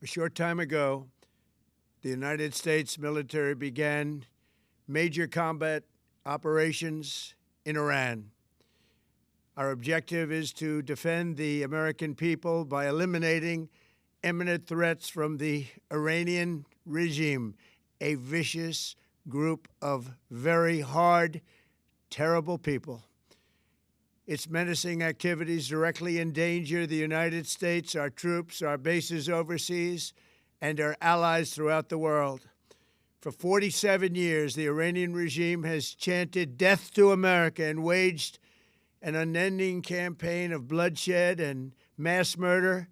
A short time ago, the United States military began major combat operations in Iran. Our objective is to defend the American people by eliminating imminent threats from the Iranian regime, a vicious group of very hard, terrible people. Its menacing activities directly endanger the United States, our troops, our bases overseas, and our allies throughout the world. For 47 years, the Iranian regime has chanted death to America and waged an unending campaign of bloodshed and mass murder,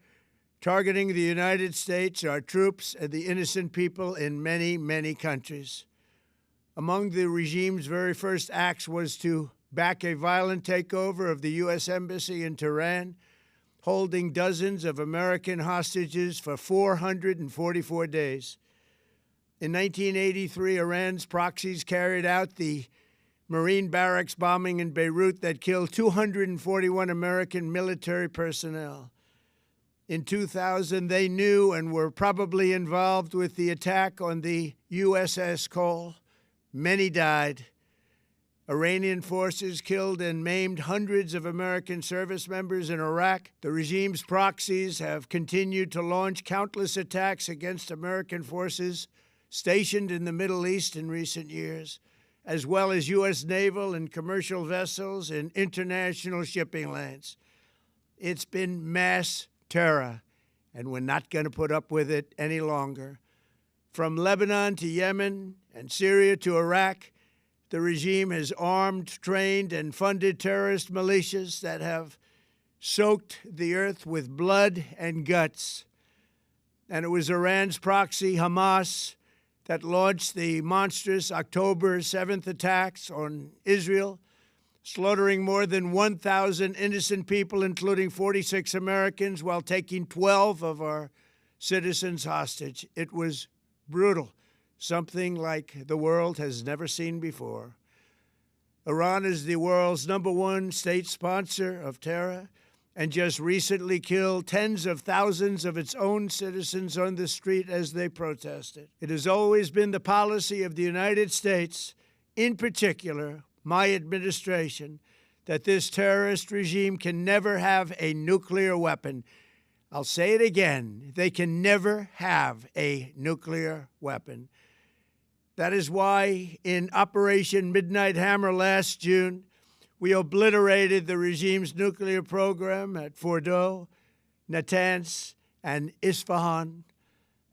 targeting the United States, our troops, and the innocent people in many, many countries. Among the regime's very first acts was to back a violent takeover of the U.S. Embassy in Tehran, holding dozens of American hostages for 444 days. In 1983, Iran's proxies carried out the Marine barracks bombing in Beirut that killed 241 American military personnel. In 2000, they knew and were probably involved with the attack on the USS Cole. Many died. Iranian forces killed and maimed hundreds of American service members in Iraq. The regime's proxies have continued to launch countless attacks against American forces stationed in the Middle East in recent years, as well as U.S. naval and commercial vessels in international shipping lanes. It's been mass terror, and we're not going to put up with it any longer. From Lebanon to Yemen and Syria to Iraq, the regime has armed, trained, and funded terrorist militias that have soaked the earth with blood and guts. And it was Iran's proxy, Hamas, that launched the monstrous October 7th attacks on Israel, slaughtering more than 1,000 innocent people, including 46 Americans, while taking 12 of our citizens hostage. It was brutal, something like the world has never seen before. Iran is the world's #1 state sponsor of terror and just recently killed tens of thousands of its own citizens on the street as they protested. It has always been the policy of the United States, in particular, my administration, that this terrorist regime can never have a nuclear weapon. I'll say it again, they can never have a nuclear weapon. That is why in Operation Midnight Hammer last June, we obliterated the regime's nuclear program at Fordo, Natanz, and Isfahan.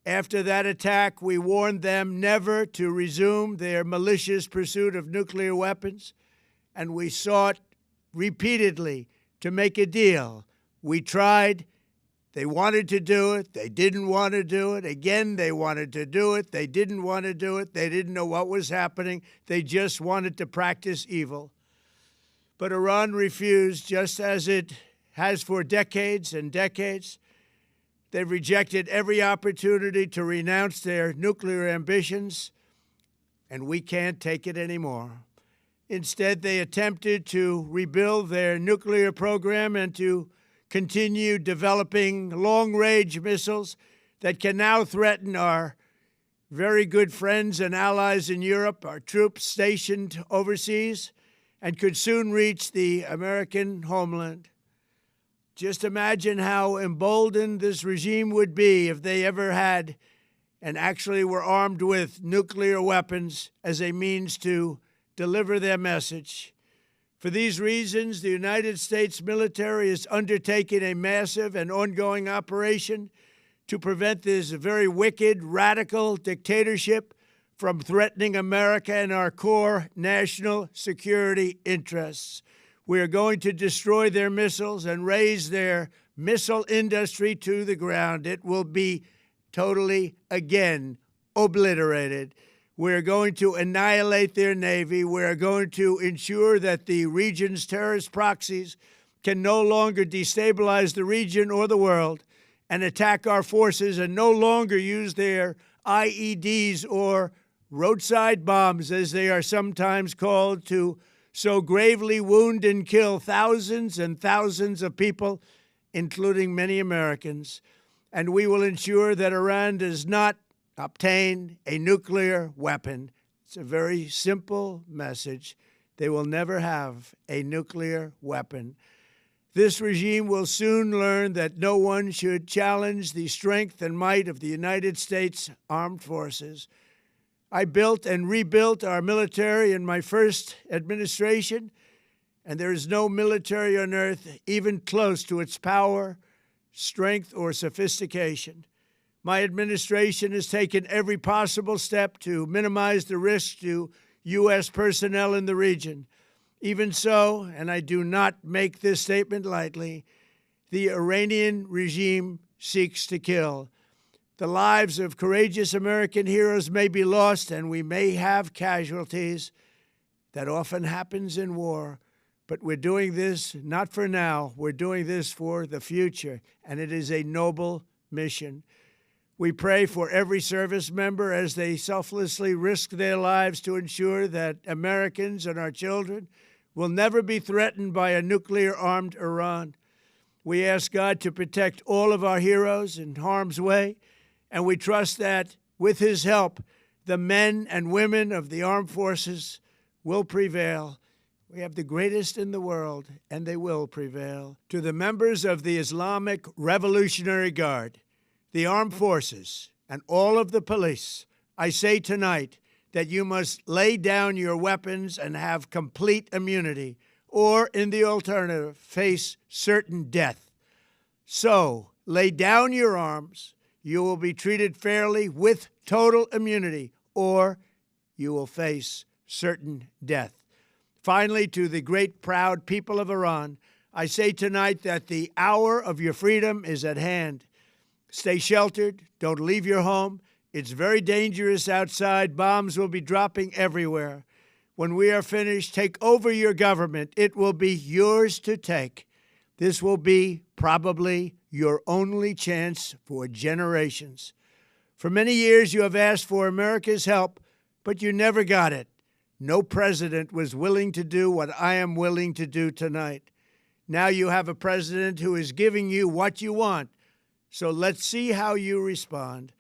After that attack, we warned them never to resume their malicious pursuit of nuclear weapons, and we sought repeatedly to make a deal. We tried. They wanted to do it. They didn't want to do it. Again, they wanted to do it. They didn't want to do it. They didn't know what was happening. They just wanted to practice evil. But Iran refused, just as it has for decades and decades. They've rejected every opportunity to renounce their nuclear ambitions, and we can't take it anymore. Instead, they attempted to rebuild their nuclear program and to continue developing long-range missiles that can now threaten our very good friends and allies in Europe, our troops stationed overseas, and could soon reach the American homeland. Just imagine how emboldened this regime would be if they ever had and actually were armed with nuclear weapons as a means to deliver their message. For these reasons, the United States military is undertaking a massive and ongoing operation to prevent this very wicked, radical dictatorship from threatening America and our core national security interests. We are going to destroy their missiles and raise their missile industry to the ground. It will be totally, again, obliterated. We're going to annihilate their Navy. We're going to ensure that the region's terrorist proxies can no longer destabilize the region or the world and attack our forces and no longer use their IEDs or roadside bombs, as they are sometimes called, to so gravely wound and kill thousands and thousands of people, including many Americans. and we will ensure that Iran does not obtain a nuclear weapon. It's a very simple message. They will never have a nuclear weapon. This regime will soon learn that no one should challenge the strength and might of the United States Armed Forces. I built and rebuilt our military in my first administration, and there is no military on earth even close to its power, strength, or sophistication. My administration has taken every possible step to minimize the risk to U.S. personnel in the region. Even so, and I do not make this statement lightly, the Iranian regime seeks to kill. The lives of courageous American heroes may be lost, and we may have casualties. That often happens in war. But we're doing this not for now. We're doing this for the future, and it is a noble mission. We pray for every service member as they selflessly risk their lives to ensure that Americans and our children will never be threatened by a nuclear-armed Iran. We ask God to protect all of our heroes in harm's way, and we trust that, with His help, the men and women of the armed forces will prevail. We have the greatest in the world, and they will prevail. To the members of the Islamic Revolutionary Guard, the armed forces, and all of the police, I say tonight that you must lay down your weapons and have complete immunity, or, in the alternative, face certain death. So, lay down your arms. You will be treated fairly with total immunity, or you will face certain death. Finally, to the great, proud people of Iran, I say tonight that the hour of your freedom is at hand. Stay sheltered. Don't leave your home. It's very dangerous outside. Bombs will be dropping everywhere. When we are finished, take over your government. It will be yours to take. This will be probably your only chance for generations. For many years, you have asked for America's help, but you never got it. No president was willing to do what I am willing to do tonight. Now you have a president who is giving you what you want. So let's see how you respond.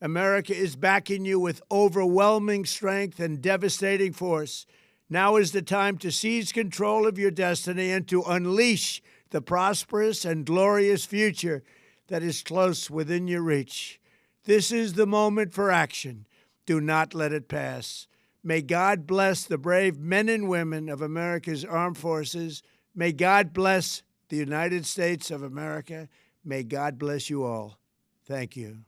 America is backing you with overwhelming strength and devastating force. Now is the time to seize control of your destiny and to unleash the prosperous and glorious future that is close within your reach. This is the moment for action. Do not let it pass. May God bless the brave men and women of America's armed forces. May God bless the United States of America. May God bless you all. Thank you.